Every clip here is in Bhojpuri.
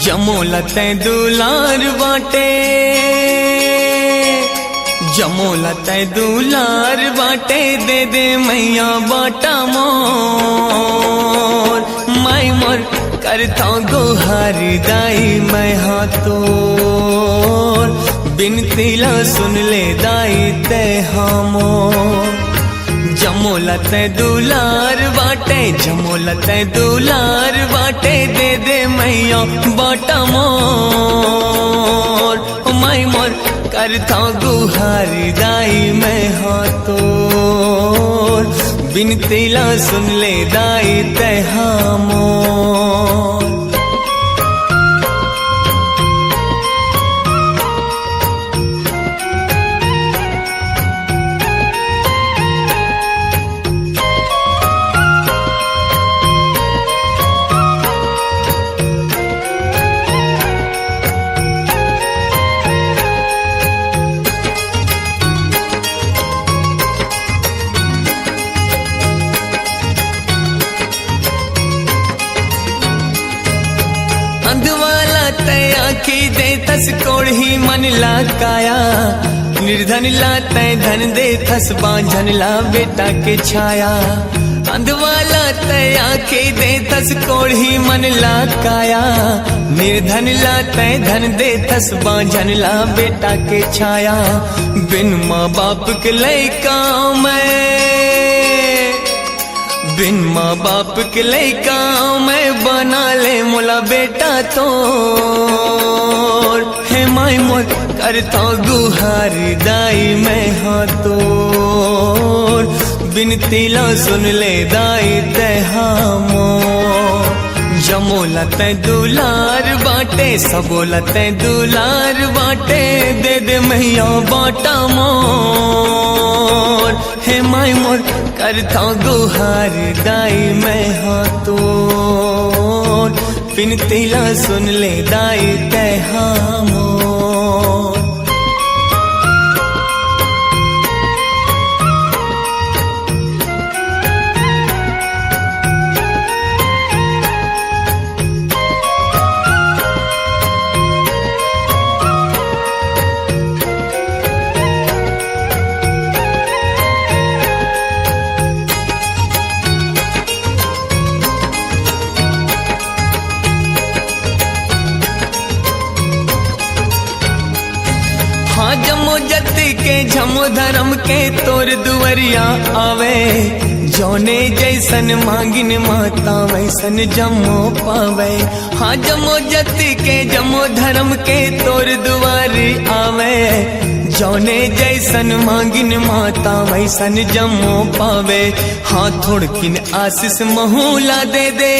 जमोलते दुलार बाटे जमोलते दुलार बाटे दे दे मैया बाटा मोर मैं मोर करता गुहार दाई मैं हाथोर बिनती ला सुन ले दाई ते हमोर जमोलते दुलार बाटे जमोलते दुलार बाटे दे दे मैया बाटा मोर मैं मोर करता गुहार दाई मैं हाथोर बिनती ला सुन ले दाई ते हमोर अंधवाला तय आखी दे थस कोढ़ी मन ला काया निर्धन ला तय धन दे थस बांझन ला बेटा के छाया अंधवाला तय आखी दे थस कोढ़ी मन ला काया निर्धन ला तय धन दे थस बांझन ला बेटा के छाया बिन माँ बाप के लइका मैं बिन माँ बाप के लइका मैं बना ले मोला बेटा तोर हे माई मोर करता गुहार दाई मैं हाथोर बिनती ला सुन ले दाई ते हमोर जमोलते दुलार बाटे सबोलते दुलार बाटे दे दे मैया बाटा मोर हे माई मोर करता गुहार दाई मैं हाथोर बिनती ला सुन ले दाई ते हमोर हाँ जमो जति के झमो धर्म के तोर दुवरिया आवे जौने जैसन मांगिन माता वैसन जमो पावे हाँ जमो जति के जमो धर्म के तोर दुआरी आवे जौने जैसन मांगिन माता वैसन जमो पावे हाँ थोड़किन आशीष महूला दे दे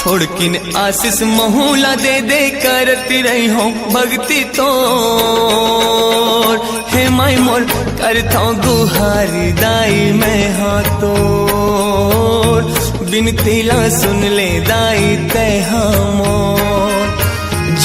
थोड़किन आशीष महूला दे दे करती रही हूँ भक्ति तोर हे माई मोर करता गुहार दाई मैं हाथोर बिनती ला सुन ले दाई ते हमोर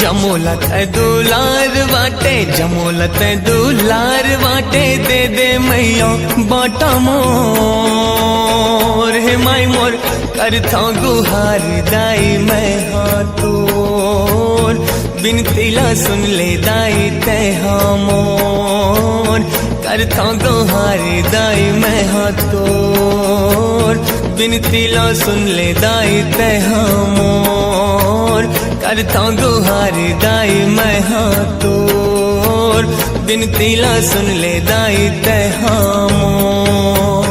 जमोलते दुलार बाटे जमोलते दुलार बाटे दे दे मैया बाटा मोर हे माई मोर करता गुहार दाई मैं हाथोर बिनती ला सुन ले दाई ते हमोर करता गुहार दाई मैं हाथोर बिनती ला सुन ले दाई ते हमोर करता गुहार दाई मैं हाथोर बिनती ला सुन ले दाई ते हमोर।